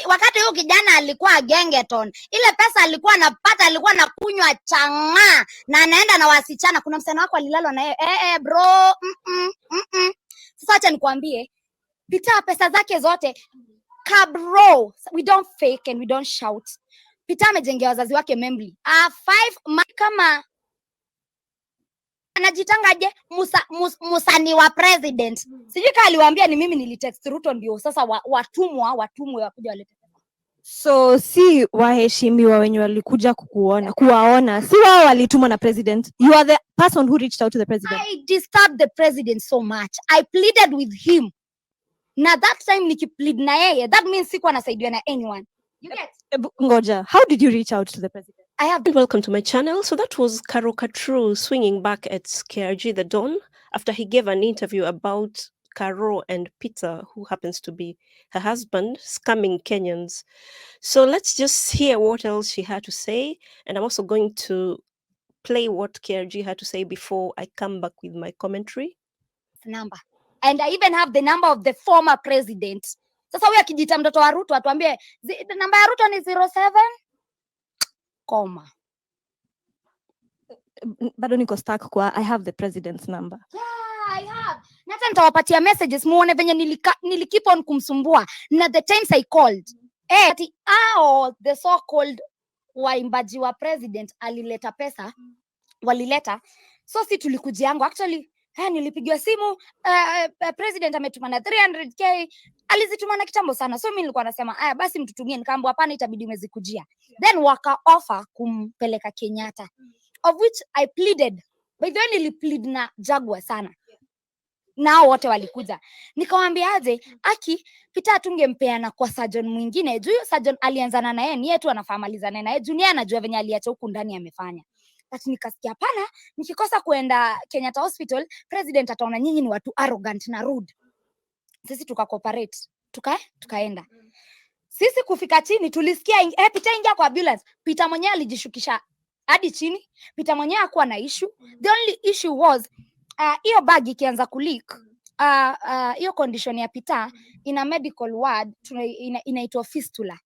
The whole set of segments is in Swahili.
wakati huyu kijana alikuwa gengeton, ile pesa alikuwa anapata, alikuwa anakunywa chang'aa na anaenda na wasichana. Kuna msichana wako alilalwa na yeye. Bro, sasa acha nikwambie, Peter pesa zake zote kabro, we don't fake and we don't shout. Peter amejengea wazazi wake Membli 5 kama anajitangaje musani wa president. Sijui kama aliwaambia ni mimi nilitext Ruto ndio sasa watumwa wakuja walete. So si waheshimiwa wenye walikuja kuwaona, si wao walitumwa na president. You are the person who reached out to the president. I disturbed the president so much. I pleaded with him. Na that time nikiplead na yeye, that means sikuwa nasaidiwa na anyone. You get? Ngoja, how did you reach out to the president? Welcome to my channel. So that was Katrue swinging back at KRG the Don after he gave an interview about CARO and Peter, who happens to be her husband, scamming Kenyans. So let's just hear what else she had to say. And I'm also going to play what KRG had to say before I come back with my commentary. Number. And I even have the number of the former president. Sasa huyu akijita mtoto wa Ruto atuambie namba ya Ruto ni 07 koma. Bado niko stuck kwa I have the president's number. Yeah, I have. Nata nitawapatia messages muone venye nilikeep on kumsumbua na the times I called. The so called waimbaji wa president alileta pesa, walileta. So si tulikujiango actually. Nilipigiwa simu president ametuma na 300k, alizituma na kitambo sana. So mimi nilikuwa nasema basi mtutumie, nikaambiwa hapana, itabidi umezikujia. Then waka offer kumpeleka Kenyatta, of which I pleaded. By the way niliplead na Jagwa sana. Nao wote walikuja. Nikamwambia aje, Peter tungempeana kwa surgeon mwingine. Juu surgeon alianzana na yeye, ni yeye tu anafahamalizana na yeye. Junior anajua venye aliacha huku ndani amefanya. Lakini nikasikia hapana, nikikosa kuenda Kenyatta Hospital, president ataona nyinyi ni watu arrogant na rude. Sisi tukacooperate, tukaenda. Sisi kufika chini tulisikia Peter ingia kwa ambulance. Peter mwenyewe alijishukisha hadi chini. Peter mwenyewe hakuwa na issue. The only issue was hiyo bag ikianza kuleak. Hiyo condition ya Peter ina medical word inaitwa fistula.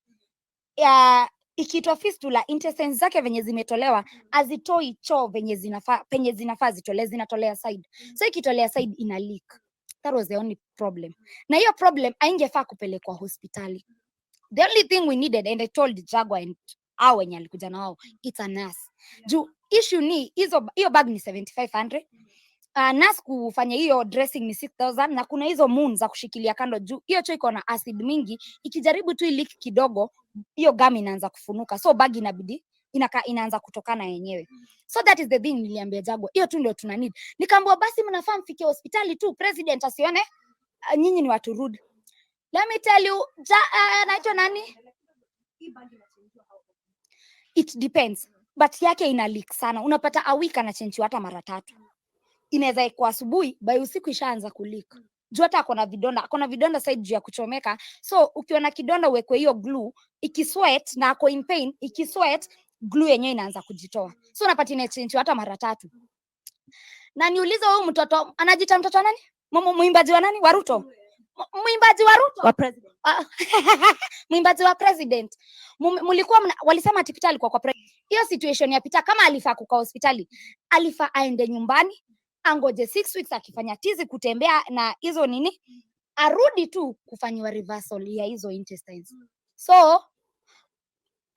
Ikiitwa fistula, intestines zake venye zimetolewa azitoi choo venye zinafaa zitolewe, zinatolea side. So ikitolea side ina leak. That was the only problem. Na hiyo problem haingefaa kupelekwa hospitali. The only thing we needed, and I told Jagwa and wenye alikuja na wao, it's a nurse. Juu issue ni hiyo bag ni 7500. Nurse kufanya hiyo dressing ni 6000, na kuna hizo moon za kushikilia kando juu. Hiyo choo iko na acid mingi, ikijaribu tu leak kidogo, hiyo gum inaanza kufunuka. So bag inabidi inaanza kutokana yenyewe. So that is the thing niliambia Jagwa. Hiyo tu ndio tuna need. Nikaambiwa basi mnafaa mfike hospitali tu, president asione nyinyi ni watu rude. Let me tell you, naitwa nani? It depends. But yake ina leak sana. Unapata a week anachange hata mara 3. Inaweza ikuwa asubuhi, by usiku ishaanza kuleak. Juu hata akona vidonda side juu ya kuchomeka. So ukiona kidonda uwekwe hiyo glue, ikisweat na ako in pain, ikisweat glue yenyewe inaanza kujitoa. So unapata inachange hata mara 3. Na niulize huyu mtoto anajiita mtoto nani? Muimbaji wa nani? Wa Ruto. Muimbaji wa Ruto? Wa president. Muimbaji wa president. Mulikuwa walisema ati Peter alikuwa kwa president. Hiyo situation ya Peter kama alifaa kukaa hospitali, alifaa aende nyumbani, angoje 6 weeks akifanya tizi kutembea na hizo nini, arudi tu kufanywa reversal ya hizo intestines. So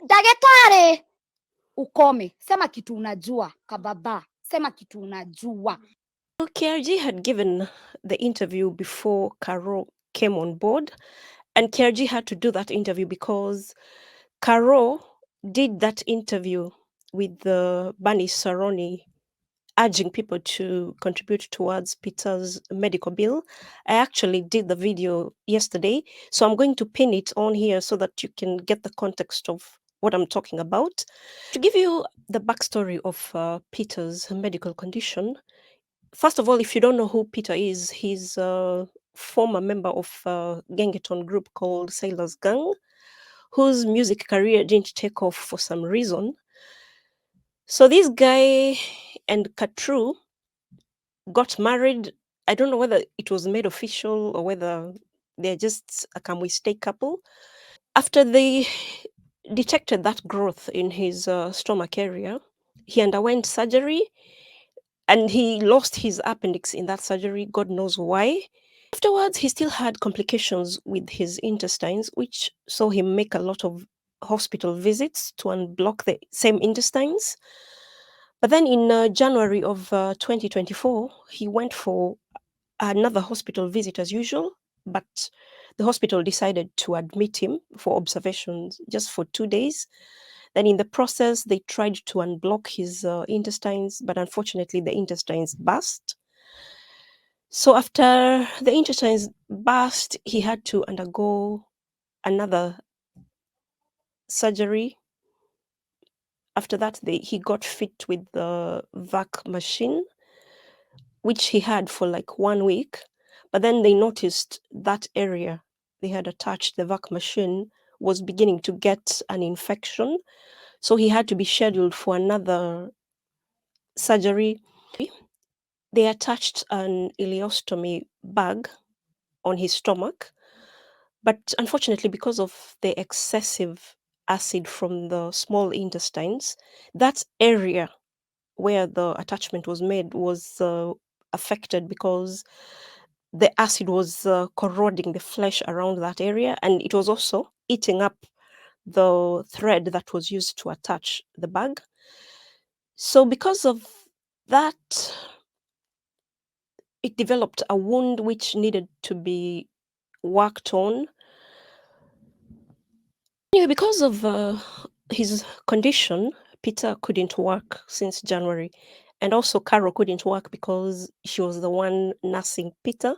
daktari ukome, sema kitu unajua kababa, sema kitu unajua. KRG had given the interview before CARO came on board, and KRG had to do that interview because CARO did that interview with the Bani Saroni urging people to contribute towards Peter's medical bill. I actually did the video yesterday, so I'm going to pin it on here so that you can get the context of what I'm talking about. To give you the backstory of Peter's medical condition, first of all, if you don't know who Peter is, he's a former member of a Gengeton group called Sailors Gang, whose music career didn't take off for some reason. So this guy and Katrue got married. I don't know whether it was made official or whether They're just a can we stay couple. After they detected that growth in his stomach area, he underwent surgery and he lost his appendix in that surgery. God knows why. Afterwards, he still had complications with his intestines, which saw him make a lot of hospital visits to unblock the same intestines. But then in January of 2024, he went for another hospital visit as usual, but the hospital decided to admit him for observations just for 2 days. Then in the process, they tried to unblock his intestines, but unfortunately the intestines burst. So after the intestines burst, he had to undergo another surgery. After that, he got fit with the vac machine, which he had for like 1 week. But then they noticed that area they had attached the vac machine was beginning to get an infection. So he had to be scheduled for another surgery. They attached an ileostomy bag on his stomach. But unfortunately, because of the excessive acid from the small intestines, that area where the attachment was made was affected because the acid was corroding the flesh around that area, and it was also eating up the thread that was used to attach the bag. So because of that, it developed a wound which needed to be worked on. Anyway, because of his condition, Peter couldn't work since January, and also CARO couldn't work because she was the one nursing Peter.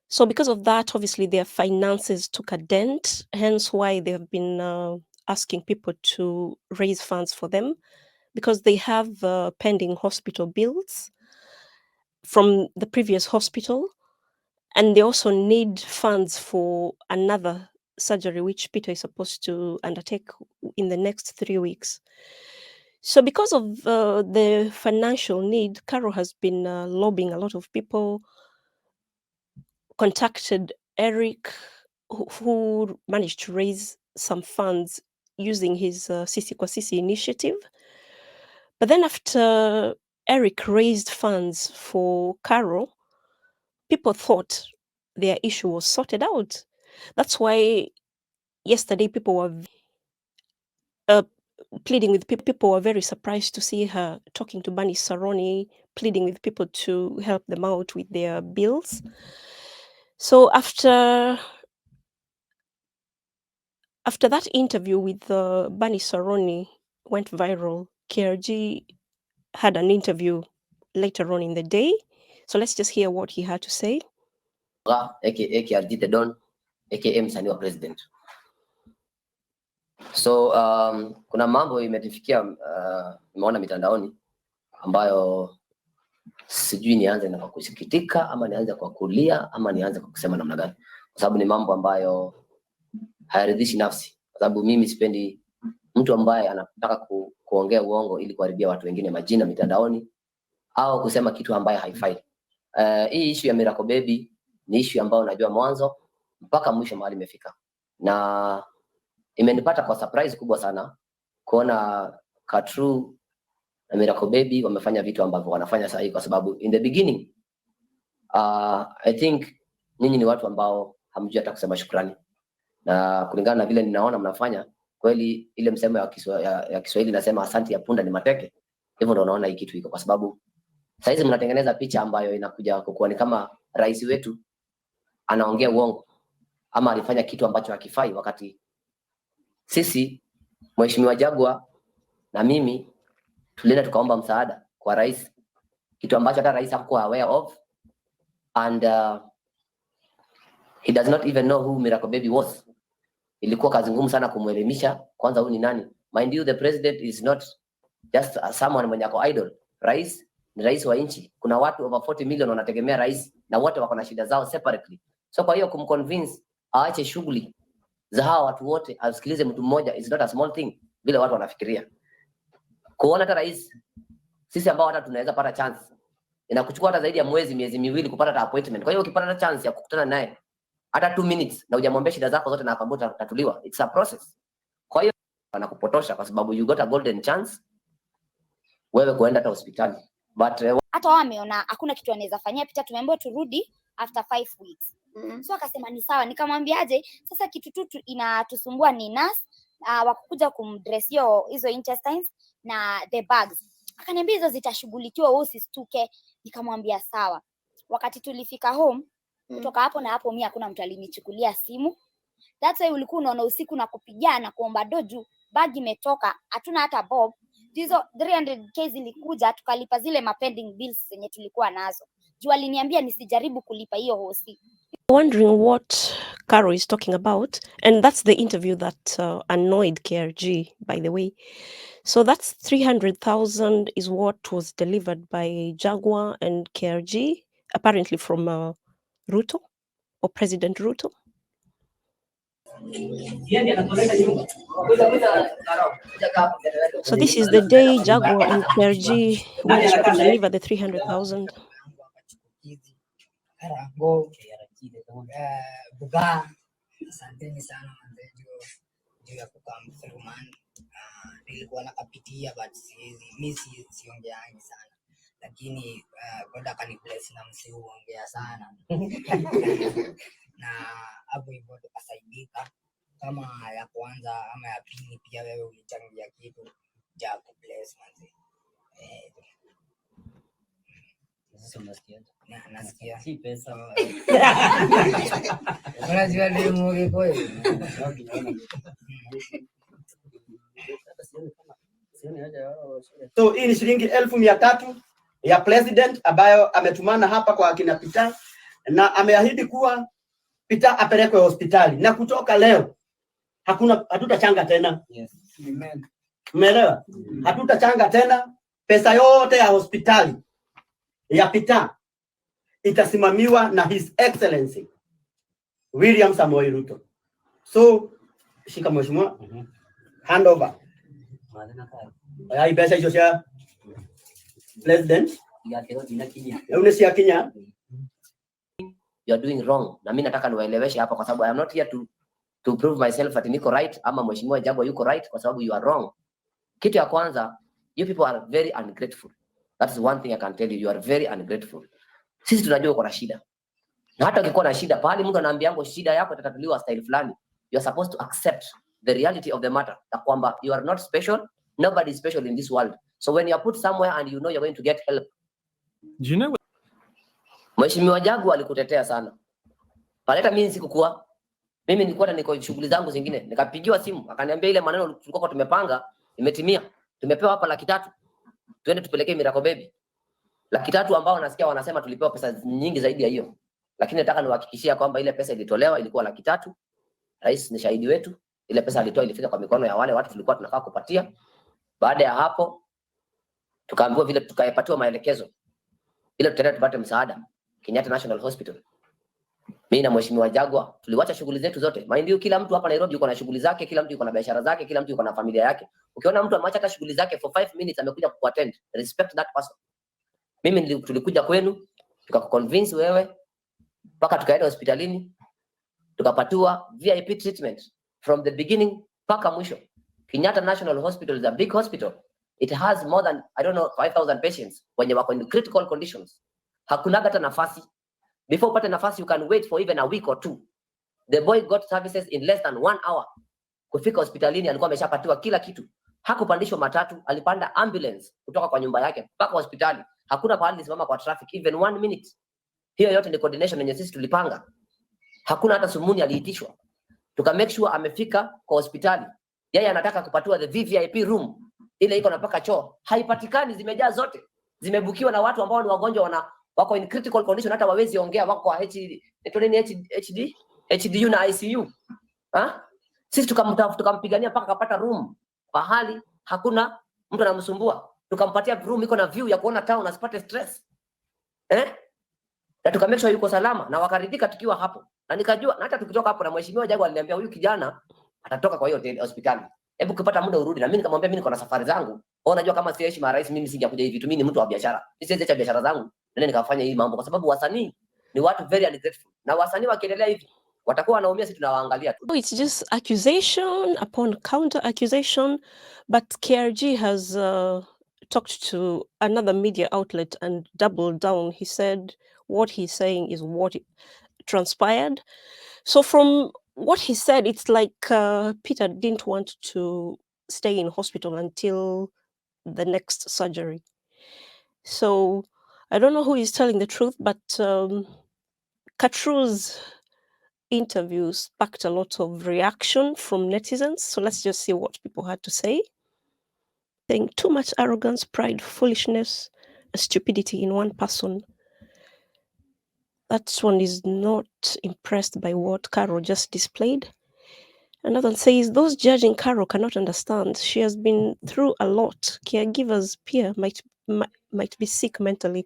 So because of that, obviously their finances took a dent, hence why they have been asking people to raise funds for them, because they have pending hospital bills from the previous hospital, and they also need funds for another surgery which Peter is supposed to undertake in the next 3 weeks. So because of the financial need, CARO has been lobbying a lot of people, contacted Eric, who managed to raise some funds using his Sisi kwa Sisi initiative. But then after Eric raised funds for CARO, people thought their issue was sorted out. That's why yesterday people were pleading with people. People were very surprised to see her talking to Bani Saroni, pleading with people to help them out with their bills. So after that interview with Bani Saroni went viral, KRG had an interview later on in the day. So let's just hear what he had to say. aka KRG the Don, aka msanii wa president. So kuna mambo imetifikia nimeona mitandaoni ambayo sijui nianze na kwa kusikitika ama nianze kwa kulia ama nianze kwa kusema namna gani, kwa sababu ni mambo ambayo hayaridhishi nafsi, kwa sababu mimi sipendi mtu ambaye anataka kuongea uongo ili kuharibia watu wengine majina mitandaoni au kusema kitu ambaye haifai. Hii issue ya MIRACLEBABY ni issue ambayo najua mwanzo mpaka mwisho mahali imefika, na imenipata kwa surprise kubwa sana kuona Katrue na MIRACLEBABY wamefanya vitu ambavyo wanafanya sasa hivi, kwa sababu in the beginning I think nyinyi ni watu ambao hamjui hata kusema shukrani, na kulingana na vile ninaona mnafanya kweli, ile msemo ya Kiswahili nasema asante ya punda ni mateke. Hivyo ndio naona hii kitu iko, kwa sababu sasa hizi mnatengeneza picha ambayo inakuja kuwa ni kama rais wetu anaongea uongo ama alifanya kitu ambacho hakifai, wakati sisi Mheshimiwa Jagwa na mimi tulienda tukaomba msaada kwa rais, kitu ambacho hata rais hakuwa aware of, and he does not even know who MIRACLEBABY was. Ilikuwa kazi ngumu sana kumuelimisha kwanza huyu ni nani. Mind you, the president is not just someone mwenye ako idol. Rais ni rais wa nchi. Kuna watu over 40 million wanategemea rais na wote wako na shida zao separately. So kwa hiyo kumconvince aache shughuli za hawa watu wote asikilize mtu mmoja is not a small thing vile watu wanafikiria. Kuona hata rais, sisi ambao hata tunaweza pata chance, inakuchukua hata zaidi ya miezi miwili kupata appointment. Kwa hiyo ukipata chance ya kukutana naye hata 2 minutes na hujamwambia shida zako zote na akambuta tatuliwa. It's a process. Kwa hiyo wanakupotosha kwa sababu you got a golden chance wewe kuenda hata hospitali. But hata wao wameona hakuna kitu anaweza fanyia, Peter tumeambiwa turudi after 5 weeks. So akasema ni sawa, nikamwambiaje sasa kitu tu inatusumbua ni nurse wakukuja kumdress hizo intestines na the bags. Akaniambia hizo zitashughulikiwa, wewe usistuke. Nikamwambia sawa. Wakati tulifika home kutoka hapo na hapo mimi hakuna mtu alinichukulia simu. That's why ulikuwa unaona usiku na kupigia na kuomba doju, bag imetoka, hatuna hata bob. Hizo 300k zilikuja tukalipa zile pending bills zenye tulikuwa nazo. Juu aliniambia nisijaribu kulipa hiyo hosi. Wondering what CARO is talking about, and that's the interview that annoyed KRG, by the way. So that's 300,000 is what was delivered by Jaguar and KRG, apparently from Ruto or President Ruto. So this is the day Jaguar and KRG went to deliver the 300,000. Bhugaa, asanteni sana juu ya kukamthrough man. Nilikuwa nakapitia but mimi siongeangi sana, lakini God akanibless na msiuongea sana na hapo hivyo tukasaidika. Kama ya kwanza ama ya pili pia wewe ulichangia kitu ja kubless manzi. Nasikia si pesa. Unajua ndio mmoja kwa hiyo. So hii ni shilingi 1,300 ya president ambayo ametumana hapa kwa akina Peter, na ameahidi kuwa Peter apelekwe hospitali, na kutoka leo hatutachanga tena. Yes. Amen. Umeelewa? Hatutachanga tena. Pesa yote ya hospitali ya Peter itasimamiwa na His Excellency William Samoei Ruto. So shika mheshimiwa, hand over. Ai pesa hizo sia president ya Kenya. You are doing wrong. Na mimi nataka niwaeleweshe hapa kwa sababu I am not here to prove myself that niko right ama mheshimiwa Jaguar yuko right, kwa sababu you are wrong. Kitu ya kwanza, you people are very ungrateful. That is one thing I can tell you, you are very ungrateful. Sisi tunajua uko na shida. Na hata ukikuwa na shida, pale mtu anaambiango shida yako itatatuliwa style fulani, you are supposed to accept the reality of the matter. Na kwamba you are not special, nobody is special in this world. So when you are put somewhere and you know you're going to get help. Do you know Mheshimiwa Jaguar alikutetea sana. Paleta mimi sikukuwa. Mimi nilikuwa niko shughuli zangu zingine. Nikapigiwa simu, akaniambia ile maneno tulikuwa tumepanga imetimia. Tumepewa hapa 300,000. Twende tupelekee MIRACLEBABY. 300,000 ambao nasikia wanasema tulipewa pesa nyingi zaidi ya hiyo. Lakini nataka niwahakikishia kwamba ile pesa ilitolewa ilikuwa 300,000. Rais ni shahidi wetu. Ile pesa alitoa ilifika kwa mikono ya wale watu tulikuwa tunafaa kupatia. Baada ya hapo tukaambiwa vile tukayapatiwa maelekezo ile tutaenda tupate msaada Kenyatta National Hospital. Mimi na mheshimiwa Jaguar tuliwacha shughuli zetu zote. Mind you, kila mtu hapa Nairobi yuko na shughuli zake, kila mtu yuko na biashara zake, kila mtu yuko na familia yake. Ukiona mtu ameacha hata shughuli zake for 5 minutes amekuja kuattend, respect that person. Mimi tulikuja kwenu tukakuconvince wewe mpaka tukaenda hospitalini tukapatiwa VIP treatment from the beginning mpaka mwisho. Kenyatta National Hospital is a big hospital. It has more than 5,000 patients wenye wako in critical conditions. Hakuna hata nafasi. Before upate nafasi you can wait for even a week or 2. The boy got services in less than 1 hour. Kufika hospitalini alikuwa ameshapatiwa kila kitu. Hakupandishwa matatu, alipanda ambulance kutoka kwa nyumba yake mpaka hospitali. Hakuna pahali nisimama kwa traffic even 1 minute. Hiyo yote ni coordination yenye sisi tulipanga. Hakuna hata sumuni aliitishwa. Tuka make sure amefika kwa hospitali. Yeye anataka kupatiwa the VVIP room. Ile iko na paka choo. Haipatikani, zimejaa zote. Zimebukiwa na watu ambao ni wagonjwa wako in critical condition, hata wawezi ongea, wako kwa HDU na ICU. Sisi tukampigania mpaka kapata room. Pahali hakuna mtu anamsumbua. Tukampatia room iko na view ya kuona town asipate stress. Na tukamake sure yuko salama na wakaridhika tukiwa hapo. Na nikajua na hata tukitoka hapo na mheshimiwa Jaguar aliniambia huyu kijana atatoka kwa hiyo hospitali. Hebu ukipata muda urudi. Na mimi nikamwambia mimi niko na safari zangu. Unajua kama si heshima rais mimi singekuja hivi tu, mimi ni mtu wa biashara. Siwezi acha biashara zangu ndio nikafanya hii mambo kwa sababu wasanii ni watu very ungrateful. Na wasanii wakiendelea hivi watakuwa wanaumia, sisi tunawaangalia tu. It's just accusation upon counter accusation, but KRG has talked to another media outlet and doubled down. He said what he's saying is what transpired. So from what he said, it's like Peter didn't want to stay in hospital until the next surgery. So I don't know who is telling the truth, but Katrue's interview sparked a lot of reaction from netizens. So let's just see what people had to say. Saying too much arrogance, pride, foolishness, and stupidity in one person. That one is not impressed by what CARO just displayed. Another one says, those judging CARO cannot understand. She has been through a lot. Caregivers' peer might be sick mentally.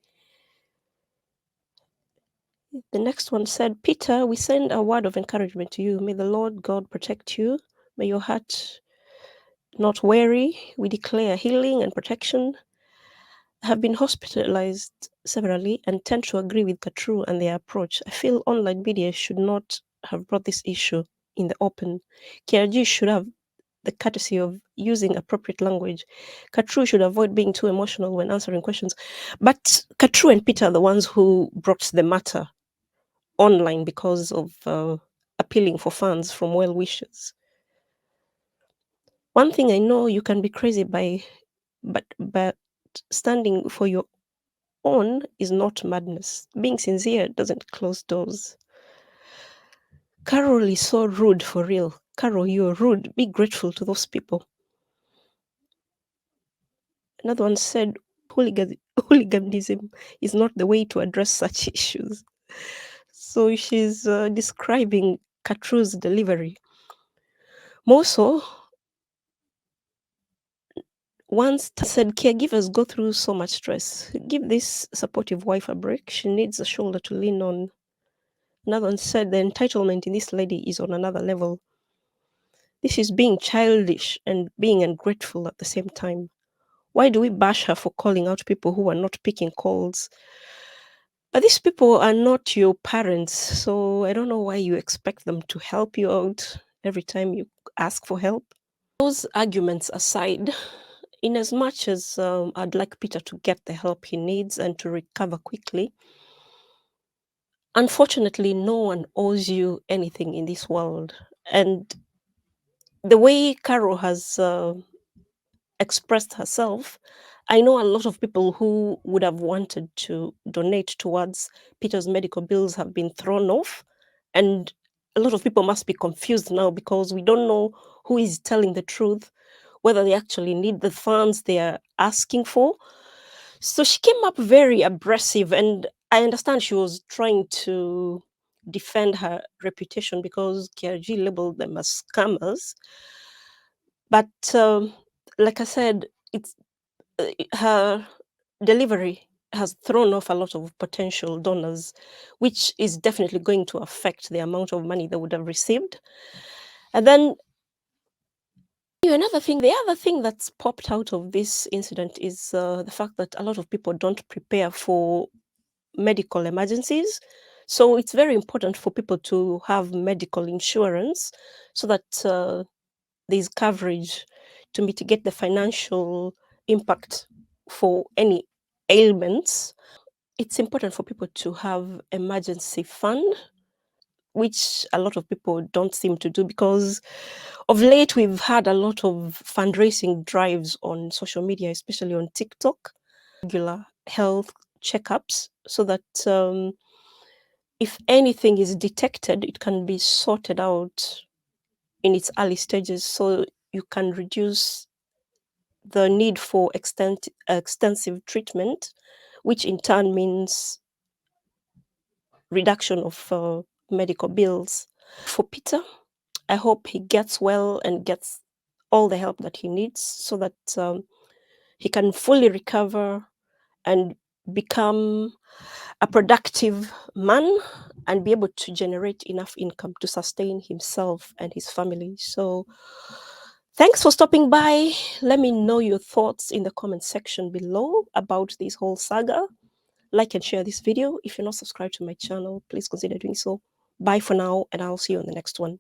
The next one said, Peter, we send a word of encouragement to you. May the Lord God protect you. May your heart not weary. We declare healing and protection. I have been hospitalized severally and tend to agree with Katrue and their approach. I feel online media should not have brought this issue in the open. KRG should have the courtesy of using appropriate language. Katrue should avoid being too emotional when answering questions. But Katrue and Peter are the ones who brought the matter online because of appealing for funds from well-wishers. One thing I know, you can be crazy but standing for your own is not madness. Being sincere doesn't close doors. Carol is so rude, for real. Carol, you're rude. Be grateful to those people. Another one said, hooliganism is not the way to address such issues. So she's describing Katrue's delivery. More so, once said, caregivers go through so much stress. Give this supportive wife a break. She needs a shoulder to lean on. Another one said, the entitlement in this lady is on another level. This is being childish and being ungrateful at the same time. Why do we bash her for calling out people who are not picking calls? But these people are not your parents, so I don't know why you expect them to help you out every time you ask for help. Those arguments aside, in as much as I'd like Peter to get the help he needs and to recover quickly, unfortunately, no one owes you anything in this world. And the way CARO has expressed herself, I know a lot of people who would have wanted to donate towards Peter's medical bills have been thrown off. And a lot of people must be confused now because we don't know who is telling the truth, whether they actually need the funds they are asking for. So she came up very abrasive, and I understand she was trying to defend her reputation because KRG labeled them as scammers. But like I said, it's her delivery has thrown off a lot of potential donors, which is definitely going to affect the amount of money they would have received. And then the other thing that's popped out of this incident is the fact that a lot of people don't prepare for medical emergencies. So it's very important for people to have medical insurance so that there's coverage to mitigate the financial impact for any ailments. It's important for people to have emergency fund, which a lot of people don't seem to do because of late we've had a lot of fundraising drives on social media, especially on TikTok, regular health checkups, so that if anything is detected, it can be sorted out in its early stages so you can reduce the need for extensive treatment, which in turn means reduction of medical bills. For Peter, I hope he gets well and gets all the help that he needs so that he can fully recover and become a productive man and be able to generate enough income to sustain himself and his family. So thanks for stopping by. Let me know your thoughts in the comment section below about this whole saga. Like and share this video. If you're not subscribed to my channel, please consider doing so. Bye for now, and I'll see you on the next one.